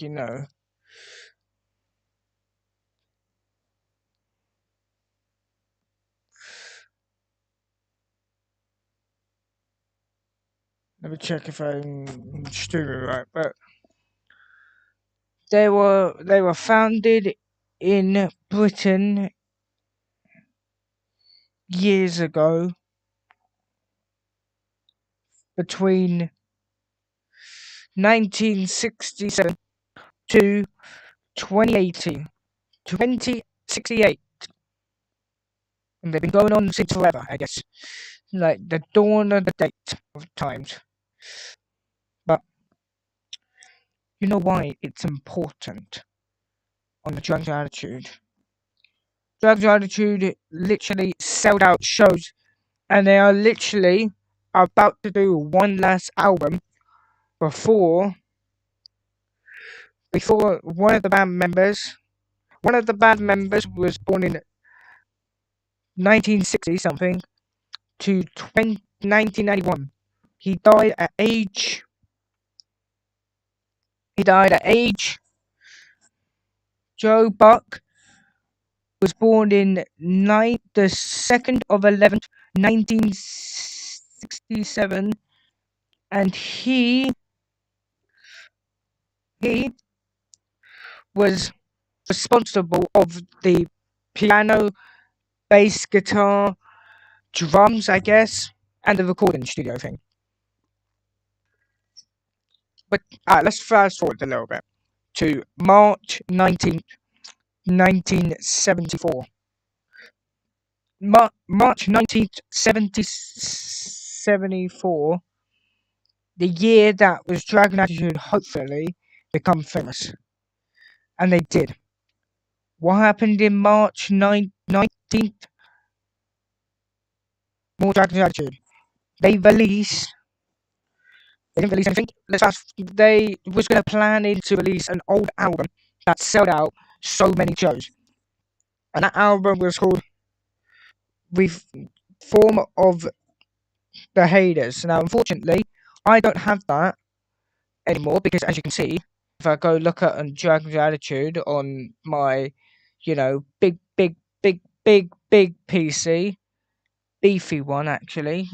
you know. Let me check if I'm streaming right, but they were founded in Britain years ago between 1967 to 2018, 2068, and they've been going on since forever, I guess, like the dawn of the date of times. But you know why it's important on the Drugs Attitude? Drugs Attitude literally sold out shows, and they are literally about to do one last album before one of the band members. One of the band members was born in 1960 something to 1991. He died at age. He died at age. JoeBuck was born in the 2nd of 11th, 1967, and he was responsible of the piano, bass, guitar, drums, I guess, and the recording studio thing. But let's fast forward a little bit to March 19th, 1974. March 19th, 1974, the year that was Dragon Attitude hopefully become famous. And they did. What happened in March 19th? More Dragon Attitude. They released. They didn't release anything. They was going to plan in to release an old album that sold out so many shows. And that album was called Reform of the Haters. Now, unfortunately, I don't have that anymore because, as you can see, if I go look at Dragon's Attitude on my, big, big, big, big, big PC, beefy one actually.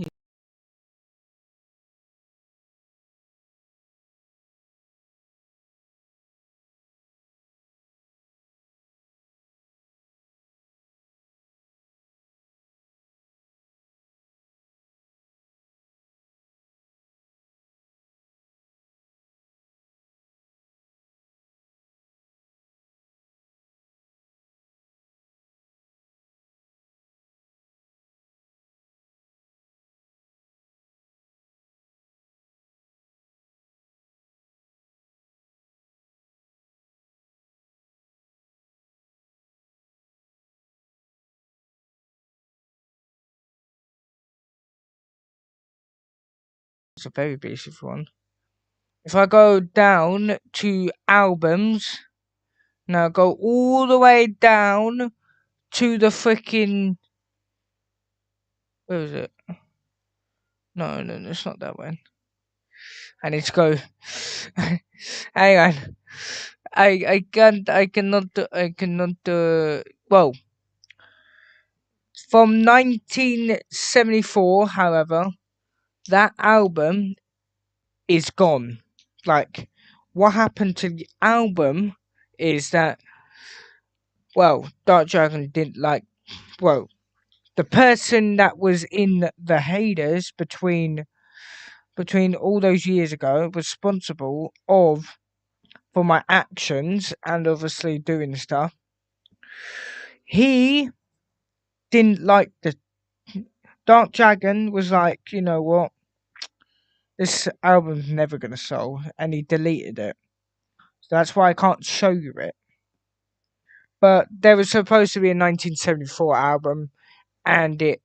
It's a very beefy one. If I go down to albums, now go all the way down to the freaking. Where is it? No, it's not that one. I need to go. Hang on. I can't. I cannot. I cannot. Well, from 1974, however, that album is gone. Like, what happened to the album is that, well, Dark Dragon didn't like. Well, the person that was in the Haters between all those years ago was responsible for my actions and obviously doing stuff. He didn't like the Dark Dragon was like, you know what, this album's never gonna sell, and he deleted it. So that's why I can't show you it. But there was supposed to be a 1974 album, and it,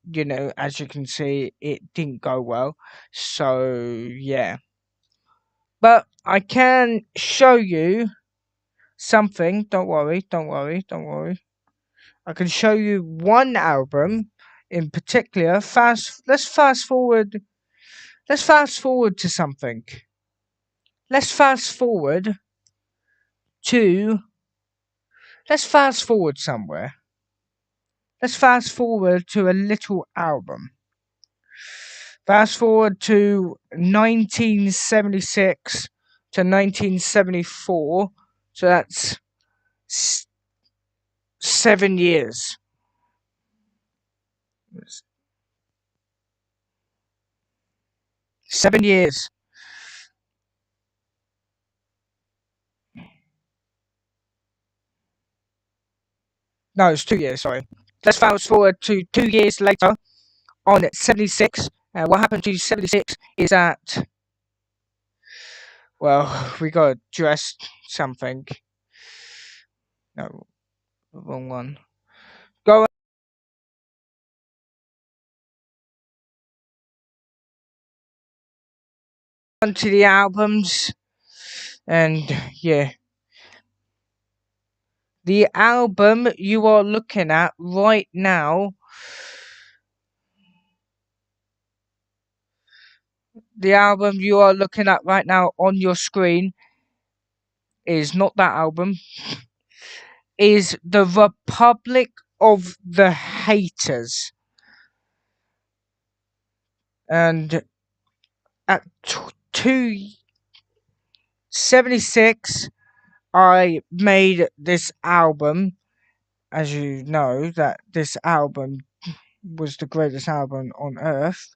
as you can see, it didn't go well. So yeah. But I can show you something. Don't worry, don't worry, don't worry. I can show you one album in particular. Let's fast forward. Let's fast forward to something. Let's fast forward to. Let's fast forward somewhere. Let's fast forward to a little album. Fast forward to 1976 to 1974. So that's 7 years. 7 years. No, it's 2 years, sorry. Let's fast forward to 2 years later on 76. What happened to 76 is that, well, we got dressed something. No, wrong one. Go on to the albums, and yeah. The album you are looking at right now, the album you are looking at right now on your screen is not that album, is The Republic of the Haters. And at 276, I made this album. As you know, that this album was the greatest album on earth.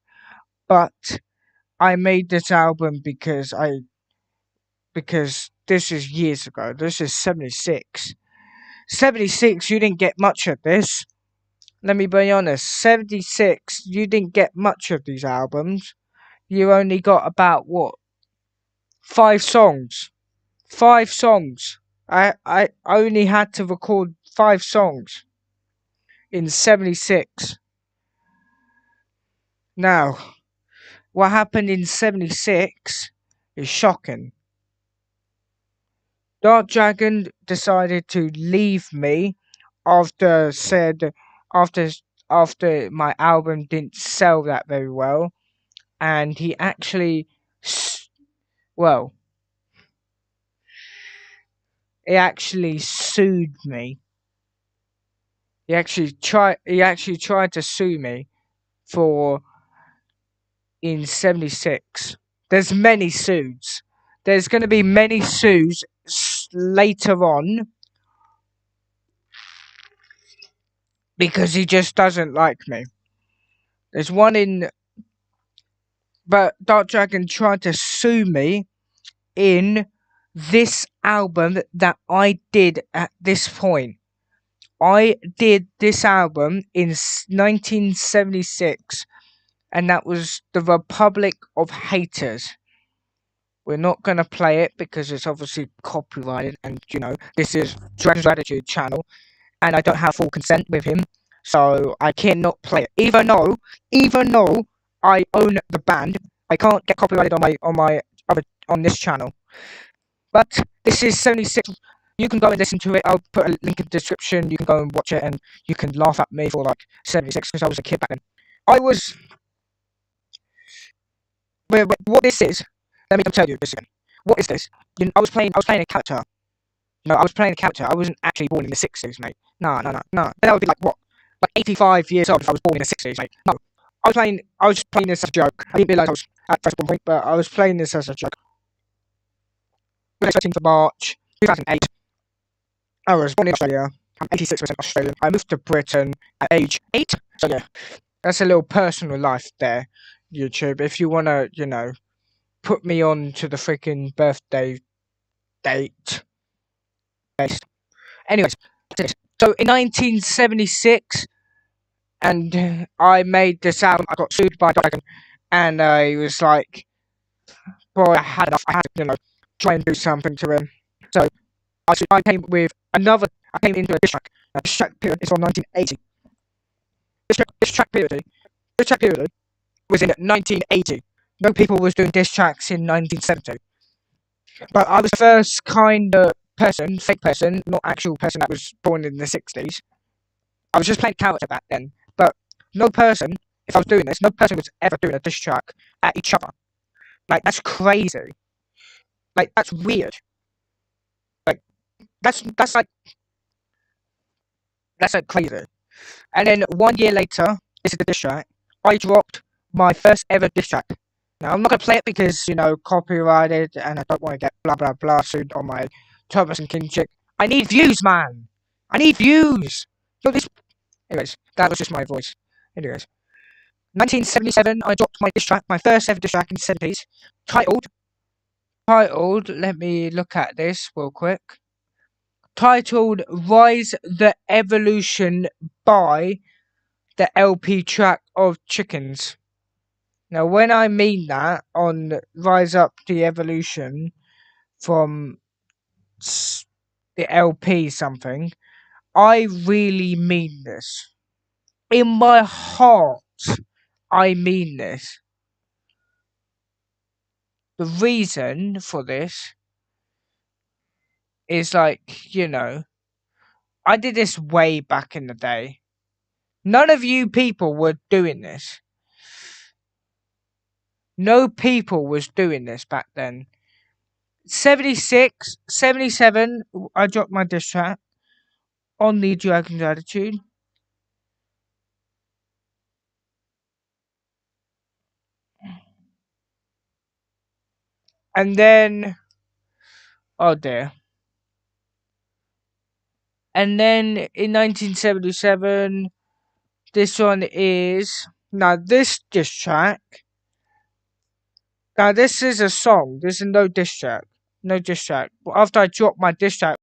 But I made this album because this is years ago. This is 76. 76, you didn't get much of this. Let me be honest. 76, you didn't get much of these albums. You only got about what? 5 songs. 5 songs. I only had to record 5 songs in 76. Now, what happened in 76 is shocking. Dark Dragon decided to leave me after after my album didn't sell that very well, and he actually well he actually sued me. He actually tried to sue me for in 76. There's many suits. There's going to be many suits later on because he just doesn't like me. There's one in, but Dark Dragon tried to sue me in this album that I did at this point. I did this album in 1976, and that was The Republic of Haters. We're not going to play it because it's obviously copyrighted, and this is Dragon's Attitude channel, and I don't have full consent with him, so I cannot play it. Even though I own the band, I can't get copyrighted on this channel. But this is 76. You can go and listen to it. I'll put a link in the description. You can go and watch it, and you can laugh at me for like 76 because I was a kid back then. What this is? Let me tell you this again. What is this? I was playing a character. No, I was playing a character. I wasn't actually born in the 60s, mate. No. That would be like what? Like 85 years old if I was born in the 60s, mate. No. I was just playing this as a joke. I didn't realise I was at first point, but I was playing this as a joke. 13th of March, 2008. I was born in Australia. I'm 86% Australian. I moved to Britain at age 8. So yeah, that's a little personal life there, YouTube. If you want to, put me on to the freaking birthday date. Based. Anyways, so in 1976, and I made this album. I got sued by Dragon, and I was like, boy, I had enough. I had to, try and do something to him. So I came with another. I came into a diss track. This track period is from 1980. This track period was in 1980. No people was doing diss tracks in 1970. But I was the first kind of person, fake person, not actual person that was born in the 60s. I was just playing character back then. But no person, if I was doing this, no person was ever doing a diss track at each other. Like, that's crazy. Like, that's weird. Like, That's like crazy. And then 1 year later, this is the diss track. I dropped my first ever diss track. Now I'm not gonna play it because copyrighted, and I don't want to get blah blah blah sued on my Thomas and King chick. I need views, man. I need views. This. Anyways, that was just my voice. Anyways, 1977, I dropped my diss track, my first ever diss track in 7 piece, titled. Let me look at this real quick. Titled "Rise the Evolution" by the LP track of Chickens. Now, when I mean that on Rise Up the Evolution from the LP something, I really mean this. In my heart, I mean this. The reason for this is I did this way back in the day. None of you people were doing this. No people was doing this back then. 76, 77, I dropped my diss track on the Dragon's Attitude. And then, oh dear. And then in 1977, this one is, now this diss track, now this is a song, this is no diss track. No diss track. But after I dropped my diss track,